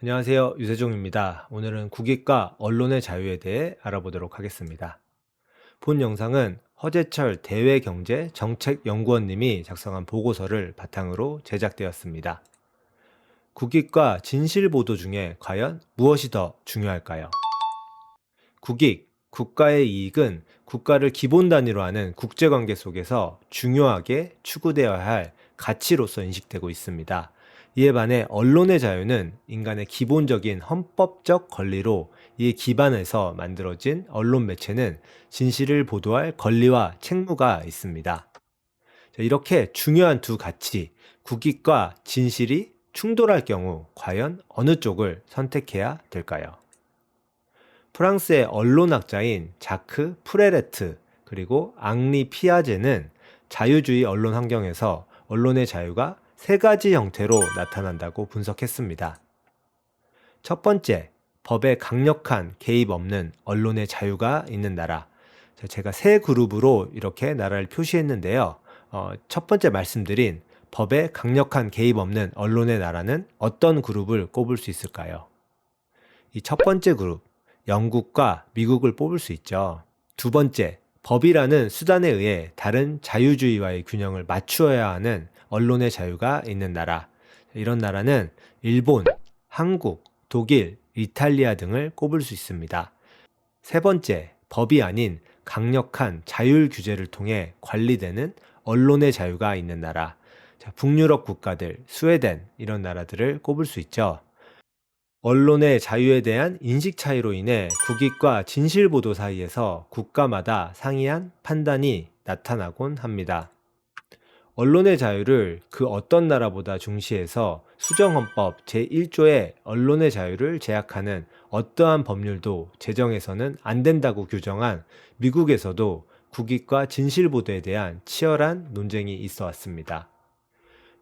안녕하세요. 유세종입니다. 오늘은 국익과 언론의 자유에 대해 알아보도록 하겠습니다. 본 영상은 허재철 대외경제정책연구원님이 작성한 보고서를 바탕으로 제작되었습니다. 국익과 진실보도 중에 과연 무엇이 더 중요할까요? 국익, 국가의 이익은 국가를 기본 단위로 하는 국제관계 속에서 중요하게 추구되어야 할 가치로서 인식되고 있습니다. 이에 반해 언론의 자유는 인간의 기본적인 헌법적 권리로 이에 기반해서 만들어진 언론 매체는 진실을 보도할 권리와 책무가 있습니다. 이렇게 중요한 두 가치, 국익과 진실이 충돌할 경우 과연 어느 쪽을 선택해야 될까요? 프랑스의 언론학자인 자크 프레레트 그리고 앙리 피아제는 자유주의 언론 환경에서 언론의 자유가 세 가지 형태로 나타난다고 분석했습니다. 첫 번째, 법에 강력한 개입 없는 언론의 자유가 있는 나라. 제가 세 그룹으로 이렇게 나라를 표시했는데요. 첫 번째 말씀드린 법에 강력한 개입 없는 언론의 나라는 어떤 그룹을 꼽을 수 있을까요? 이 첫 번째 그룹, 영국과 미국을 뽑을 수 있죠. 두 번째, 법이라는 수단에 의해 다른 자유주의와의 균형을 맞추어야 하는 언론의 자유가 있는 나라. 이런 나라는 일본, 한국, 독일, 이탈리아 등을 꼽을 수 있습니다. 세 번째, 법이 아닌 강력한 자율 규제를 통해 관리되는 언론의 자유가 있는 나라. 북유럽 국가들, 스웨덴 이런 나라들을 꼽을 수 있죠. 언론의 자유에 대한 인식 차이로 인해 국익과 진실보도 사이에서 국가마다 상이한 판단이 나타나곤 합니다. 언론의 자유를 그 어떤 나라보다 중시해서 수정헌법 제1조의 언론의 자유를 제약하는 어떠한 법률도 제정해서는 안 된다고 규정한 미국에서도 국익과 진실보도에 대한 치열한 논쟁이 있어 왔습니다.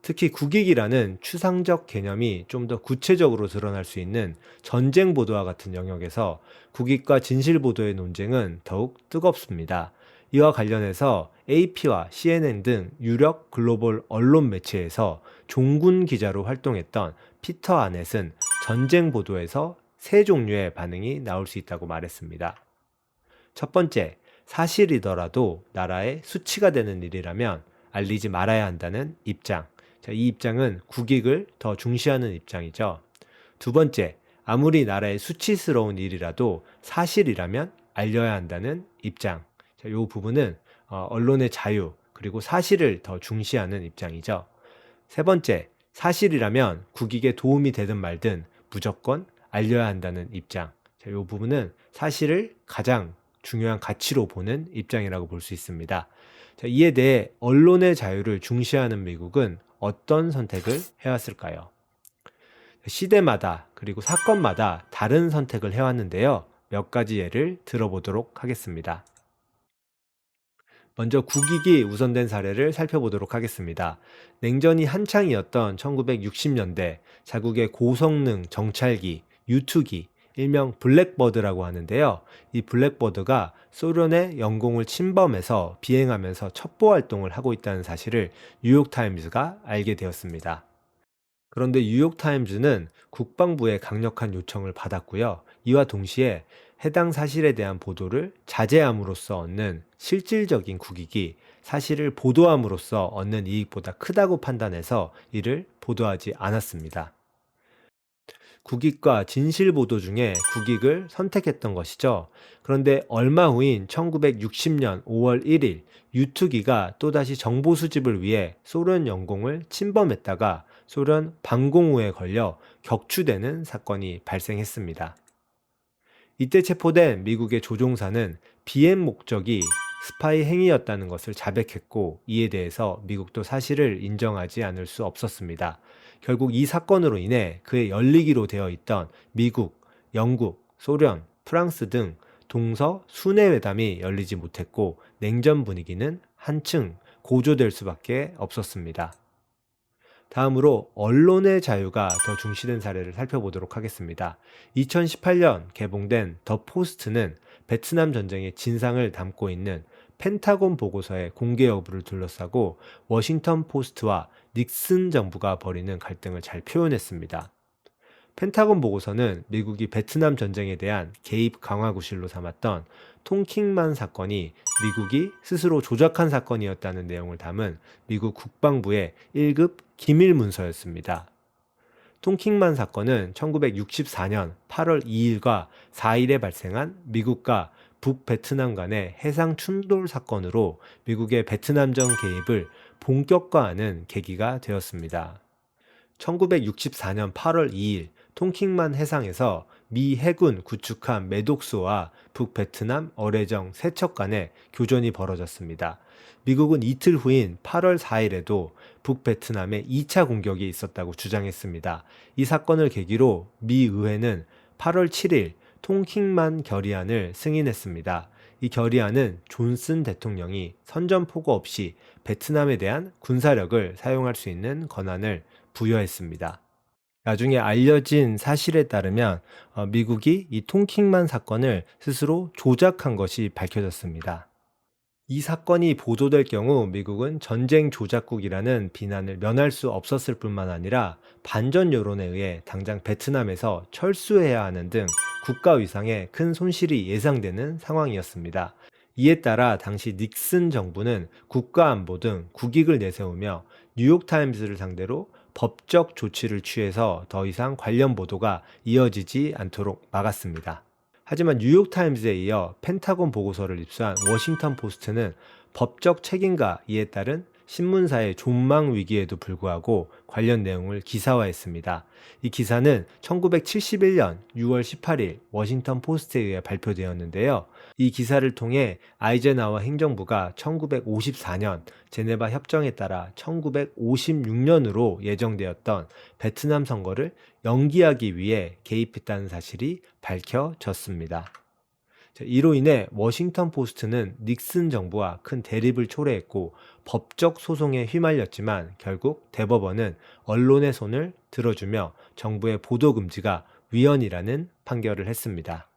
특히 국익이라는 추상적 개념이 좀 더 구체적으로 드러날 수 있는 전쟁 보도와 같은 영역에서 국익과 진실 보도의 논쟁은 더욱 뜨겁습니다. 이와 관련해서 AP와 CNN 등 유력 글로벌 언론 매체에서 종군 기자로 활동했던 피터 아넷은 전쟁 보도에서 세 종류의 반응이 나올 수 있다고 말했습니다. 첫 번째, 사실이더라도 나라의 수치가 되는 일이라면 알리지 말아야 한다는 입장. 이 입장은 국익을 더 중시하는 입장이죠. 두 번째, 아무리 나라의 수치스러운 일이라도 사실이라면 알려야 한다는 입장. 이 부분은 언론의 자유 그리고 사실을 더 중시하는 입장이죠. 세 번째, 사실이라면 국익에 도움이 되든 말든 무조건 알려야 한다는 입장. 이 부분은 사실을 가장 중요한 가치로 보는 입장이라고 볼 수 있습니다. 이에 대해 언론의 자유를 중시하는 미국은 어떤 선택을 해왔을까요? 시대마다 그리고 사건마다 다른 선택을 해왔는데요. 몇 가지 예를 들어보도록 하겠습니다. 먼저 국익이 우선된 사례를 살펴보도록 하겠습니다. 냉전이 한창이었던 1960년대 자국의 고성능 정찰기, 유투기, 일명 블랙버드라고 하는데요. 이 블랙버드가 소련의 영공을 침범해서 비행하면서 첩보 활동을 하고 있다는 사실을 뉴욕타임즈가 알게 되었습니다. 그런데 뉴욕타임즈는 국방부의 강력한 요청을 받았고요. 이와 동시에 해당 사실에 대한 보도를 자제함으로써 얻는 실질적인 국익이 사실을 보도함으로써 얻는 이익보다 크다고 판단해서 이를 보도하지 않았습니다. 국익과 진실 보도 중에 국익을 선택했던 것이죠. 그런데 얼마 후인 1960년 5월 1일 유투기가 또다시 정보 수집을 위해 소련 영공을 침범했다가 소련 방공호에 걸려 격추되는 사건이 발생했습니다. 이때 체포된 미국의 조종사는 비행 목적이 스파이 행위였다는 것을 자백했고, 이에 대해서 미국도 사실을 인정하지 않을 수 없었습니다. 결국 이 사건으로 인해 그의 열리기로 되어 있던 미국, 영국, 소련, 프랑스 등 동서 순회회담이 열리지 못했고, 냉전 분위기는 한층 고조될 수밖에 없었습니다. 다음으로 언론의 자유가 더 중시된 사례를 살펴보도록 하겠습니다. 2018년 개봉된 더 포스트는 베트남 전쟁의 진상을 담고 있는 펜타곤 보고서의 공개 여부를 둘러싸고 워싱턴 포스트와 닉슨 정부가 벌이는 갈등을 잘 표현했습니다. 펜타곤 보고서는 미국이 베트남 전쟁에 대한 개입 강화 구실로 삼았던 통킹만 사건이 미국이 스스로 조작한 사건이었다는 내용을 담은 미국 국방부의 1급 기밀 문서였습니다. 통킹만 사건은 1964년 8월 2일과 4일에 발생한 미국과 북베트남 간의 해상 충돌 사건으로 미국의 베트남전 개입을 본격화하는 계기가 되었습니다. 1964년 8월 2일 통킹만 해상에서 미 해군 구축함 매독수와 북베트남 어뢰정 세척 간의 교전이 벌어졌습니다. 미국은 이틀 후인 8월 4일에도 북베트남에 2차 공격이 있었다고 주장했습니다. 이 사건을 계기로 미 의회는 8월 7일 통킹만 결의안을 승인했습니다. 이 결의안은 존슨 대통령이 선전포고 없이 베트남에 대한 군사력을 사용할 수 있는 권한을 부여했습니다. 나중에 알려진 사실에 따르면 미국이 이 통킹만 사건을 스스로 조작한 것이 밝혀졌습니다. 이 사건이 보도될 경우 미국은 전쟁 조작국이라는 비난을 면할 수 없었을 뿐만 아니라 반전 여론에 의해 당장 베트남에서 철수해야 하는 등 국가 위상에 큰 손실이 예상되는 상황이었습니다. 이에 따라 당시 닉슨 정부는 국가안보 등 국익을 내세우며 뉴욕타임스를 상대로 법적 조치를 취해서 더 이상 관련 보도가 이어지지 않도록 막았습니다. 하지만 뉴욕타임스에 이어 펜타곤 보고서를 입수한 워싱턴 포스트는 법적 책임과 이에 따른 신문사의 존망 위기에도 불구하고 관련 내용을 기사화했습니다. 이 기사는 1971년 6월 18일 워싱턴 포스트에 의해 발표되었는데요. 이 기사를 통해 아이젠하워 행정부가 1954년 제네바 협정에 따라 1956년으로 예정되었던 베트남 선거를 연기하기 위해 개입했다는 사실이 밝혀졌습니다. 이로 인해 워싱턴 포스트는 닉슨 정부와 큰 대립을 초래했고 법적 소송에 휘말렸지만 결국 대법원은 언론의 손을 들어주며 정부의 보도 금지가 위헌이라는 판결을 했습니다.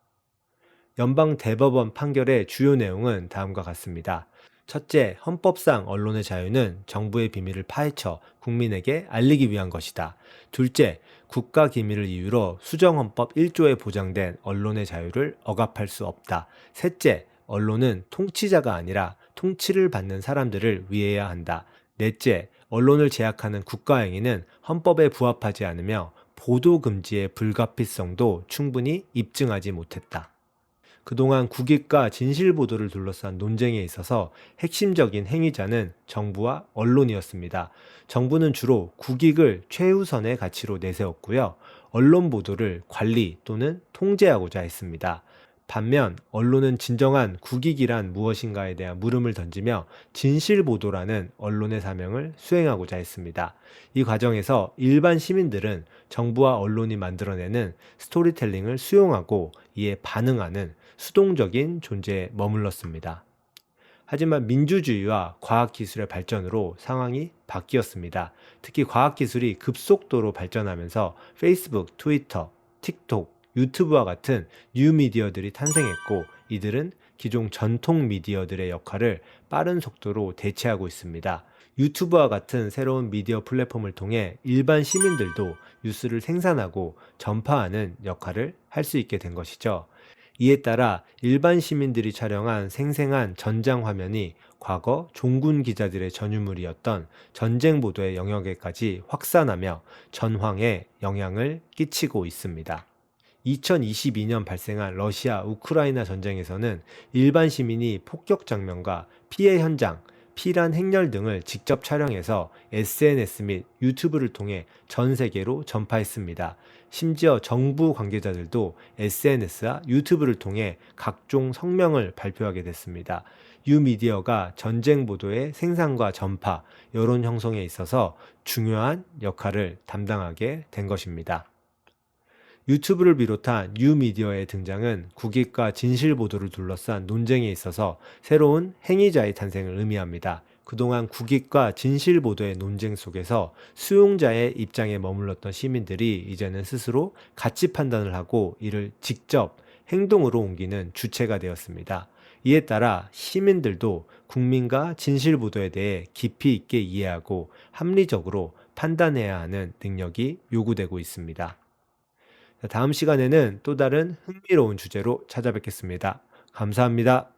연방 대법원 판결의 주요 내용은 다음과 같습니다. 첫째, 헌법상 언론의 자유는 정부의 비밀을 파헤쳐 국민에게 알리기 위한 것이다. 둘째, 국가 기밀을 이유로 수정헌법 1조에 보장된 언론의 자유를 억압할 수 없다. 셋째, 언론은 통치자가 아니라 통치를 받는 사람들을 위해야 한다. 넷째, 언론을 제약하는 국가행위는 헌법에 부합하지 않으며 보도 금지의 불가피성도 충분히 입증하지 못했다. 그동안 국익과 진실 보도를 둘러싼 논쟁에 있어서 핵심적인 행위자는 정부와 언론이었습니다. 정부는 주로 국익을 최우선의 가치로 내세웠고요. 언론 보도를 관리 또는 통제하고자 했습니다. 반면 언론은 진정한 국익이란 무엇인가에 대한 물음을 던지며 진실 보도라는 언론의 사명을 수행하고자 했습니다. 이 과정에서 일반 시민들은 정부와 언론이 만들어내는 스토리텔링을 수용하고 이에 반응하는 수동적인 존재에 머물렀습니다. 하지만 민주주의와 과학기술의 발전으로 상황이 바뀌었습니다. 특히 과학기술이 급속도로 발전하면서 페이스북, 트위터, 틱톡, 유튜브와 같은 뉴미디어들이 탄생했고 이들은 기존 전통 미디어들의 역할을 빠른 속도로 대체하고 있습니다. 유튜브와 같은 새로운 미디어 플랫폼을 통해 일반 시민들도 뉴스를 생산하고 전파하는 역할을 할 수 있게 된 것이죠. 이에 따라 일반 시민들이 촬영한 생생한 전장 화면이 과거 종군 기자들의 전유물이었던 전쟁 보도의 영역에까지 확산하며 전황에 영향을 끼치고 있습니다. 2022년 발생한 러시아 우크라이나 전쟁에서는 일반 시민이 폭격 장면과 피해 현장, 피란 행렬 등을 직접 촬영해서 SNS 및 유튜브를 통해 전 세계로 전파했습니다. 심지어 정부 관계자들도 SNS와 유튜브를 통해 각종 성명을 발표하게 됐습니다. 뉴미디어가 전쟁 보도의 생산과 전파, 여론 형성에 있어서 중요한 역할을 담당하게 된 것입니다. 유튜브를 비롯한 뉴미디어의 등장은 국익과 진실 보도를 둘러싼 논쟁에 있어서 새로운 행위자의 탄생을 의미합니다. 그동안 국익과 진실 보도의 논쟁 속에서 수용자의 입장에 머물렀던 시민들이 이제는 스스로 가치 판단을 하고 이를 직접 행동으로 옮기는 주체가 되었습니다. 이에 따라 시민들도 국민과 진실 보도에 대해 깊이 있게 이해하고 합리적으로 판단해야 하는 능력이 요구되고 있습니다. 다음 시간에는 또 다른 흥미로운 주제로 찾아뵙겠습니다. 감사합니다.